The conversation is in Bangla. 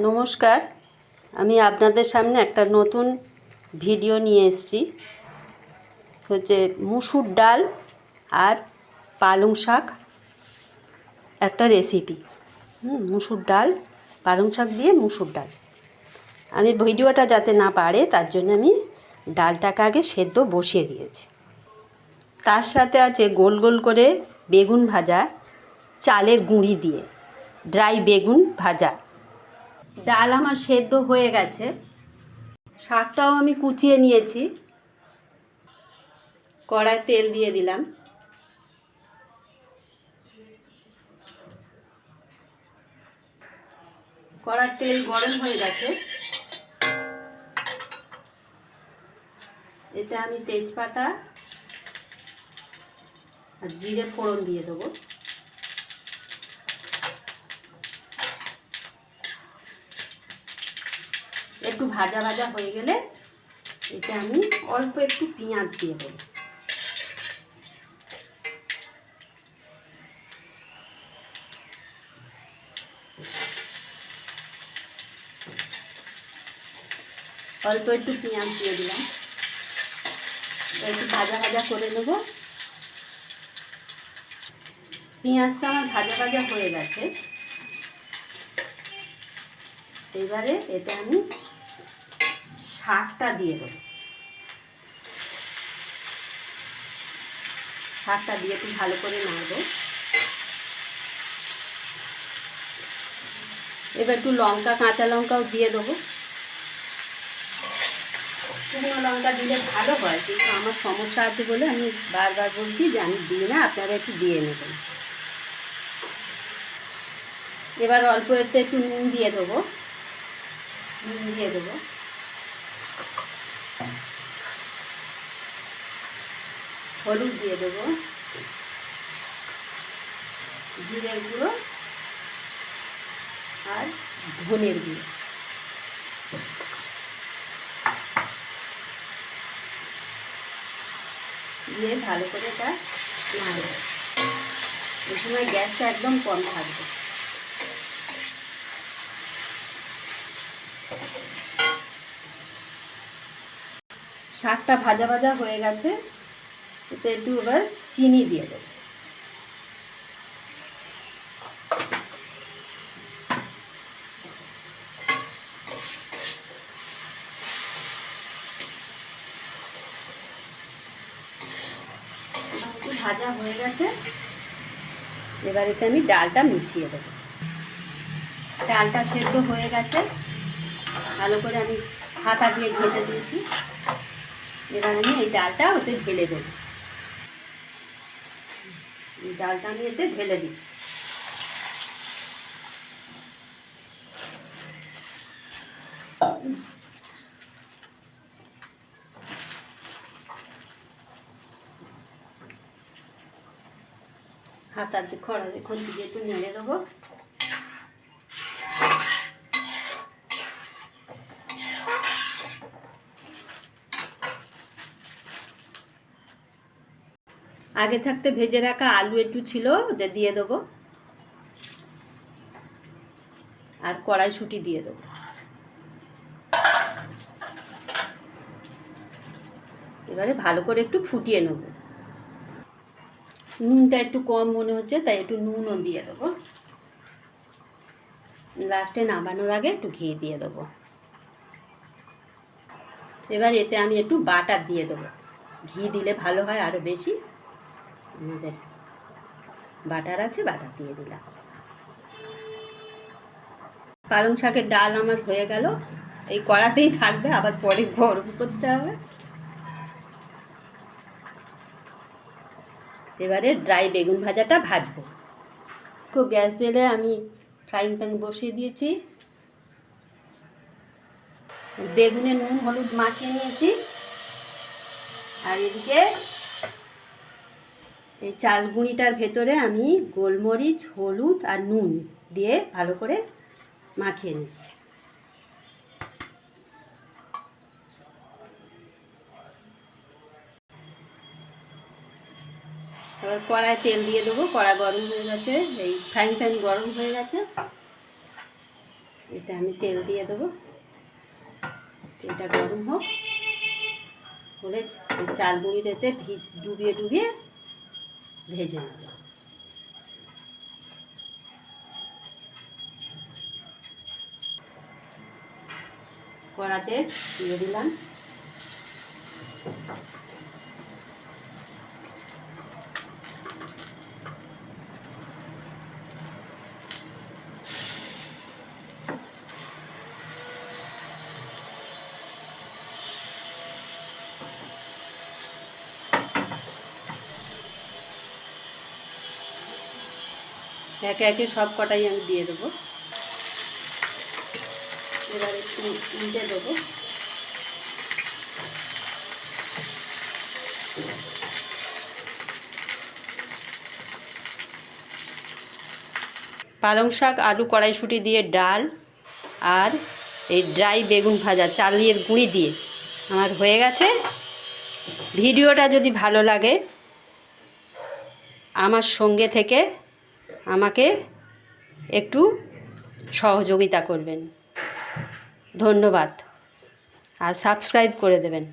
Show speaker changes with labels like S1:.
S1: নমস্কার, আমি আপনাদের সামনে একটা নতুন ভিডিও নিয়ে এসেছি। হচ্ছে মুসুর ডাল আর পালং শাক একটা রেসিপি। মুসুর ডাল, পালং শাক দিয়ে মুসুর ডাল। আমি ভিডিওটা যাতে না পারে তার জন্য আমি ডালটাকে আগে সেদ্ধ বসিয়ে দিয়েছি। তার সাথে আছে গোল গোল করে বেগুন ভাজা, চালের গুঁড়ি দিয়ে ড্রাই বেগুন ভাজা। ডাল আমার সেদ্ধ হয়ে গেছে, শাকটাও আমি কুচিয়ে নিয়েছি। কড়ায় তেল দিয়ে দিলাম। কড়ার তেল গরম হয়ে গেছে, এতে আমি তেজপাতা আর জিরে ফোড়ন দিয়ে দেবো। একটু ভাজা ভাজা হয়ে গেলে এতে আমি অল্প একটু পেঁয়াজ দিয়ে দেবো। অল্প একটু পেঁয়াজ দিয়ে দিলাম, একটু ভাজা ভাজা করে নেব। পেঁয়াজটা আমার ভাজা ভাজা হয়ে গেছে, এবারে এতে আমি শাকটা দিয়ে দেবো। শাকটা দিয়ে একটু ভালো করে নাড়বো। এবার একটু লঙ্কা, কাঁচা লঙ্কাও দিয়ে দেবো। শুকনো লঙ্কা দিলে ভালো হয়, কিন্তু আমার সমস্যা আছে বলে আমি বারবার বলছি যে আমি দিই না, আপনারা একটু দিয়ে নেবেন। এবার অল্প এতে একটু নুন দিয়ে দেবো। হলুদ দিয়ে দেবো, জিরের গুঁড়ো আর ধনের গুঁড়ো। দিয়ে ভালো করে এটা নাড়ব। এই সময় গ্যাসটা একদম কম থাকবে। শাকটা ভাজা ভাজা হয়ে গেছে, এতে একটু এবার চিনি দিয়ে দেবো। একটু ভাজা হয়ে গেছে, এবার এতে আমি ডালটা মিশিয়ে দেবো। ডালটা সেদ্ধ হয়ে গেছে, ভালো করে আমি হাতা দিয়ে ঘেঁটে দিয়েছি। এবার আমি এই ডালটা ওতে ঢেলে দেবো। এই ডালটা আমি এতে ঢেলে দিই। হাতা দিয়ে খড়া দিয়ে খুন্তি দিয়ে একটু নেড়ে দেবো। আগে থাকতে ভেজে রাখা আলু একটু ছিল, ওদের দিয়ে দেবো। আর কড়াইশুঁটি দিয়ে দেবো। এবারে ভালো করে একটু ফুটিয়ে নেব। নুনটা একটু কম মনে হচ্ছে, তাই একটু নুনও দিয়ে দেবো। লাস্টে নামানোর আগে একটু ঘি দিয়ে দেবো। এবার এতে আমি একটু বাটার দিয়ে দেবো। ঘি দিলে ভালো হয় আরও বেশি। আমাদের বাটার আছে, বাটার দিয়ে দিলাম। পালং শাকের ডাল আমার হয়ে গেল। এই কড়াতেই থাকবে, আবার পরে গরম করতে হবে। এবারে ড্রাই বেগুন ভাজাটা ভাজবো। তো গ্যাস জেলে আমি ফ্রাইং প্যান বসিয়ে দিয়েছি। বেগুনে নুন হলুদ মাখিয়ে নিয়েছি, আর এদিকে এই চাল গুঁড়িটার ভেতরে আমি গোলমরিচ, হলুদ আর নুন দিয়ে ভালো করে মাখিয়ে নিচ্ছি। এবার কড়ায় তেল দিয়ে দেবো। কড়া গরম হয়ে গেছে, এই ফ্রাইং প্যান গরম হয়ে গেছে। এতে আমি তেল দিয়ে দেবো। তেলটা গরম হোক, হলে চাল গুঁড়ির এতে ডুবিয়ে ডুবিয়ে ভেজে নেব। কড়াতে দিয়ে দিলাম একে একে সব কটাই আমি দিয়ে দেবো। এবার একটু উল্টে দেবো। পালং শাক, আলু, কড়াইশুঁটি দিয়ে ডাল আর এই ড্রাই বেগুন ভাজা চালের গুঁড়ি দিয়ে আমার হয়ে গেছে। ভিডিওটা যদি ভালো লাগে আমার সঙ্গে থেকে আমাকে একটু সহযোগিতা করবেন। ধন্যবাদ। আর সাবস্ক্রাইব করে দেবেন।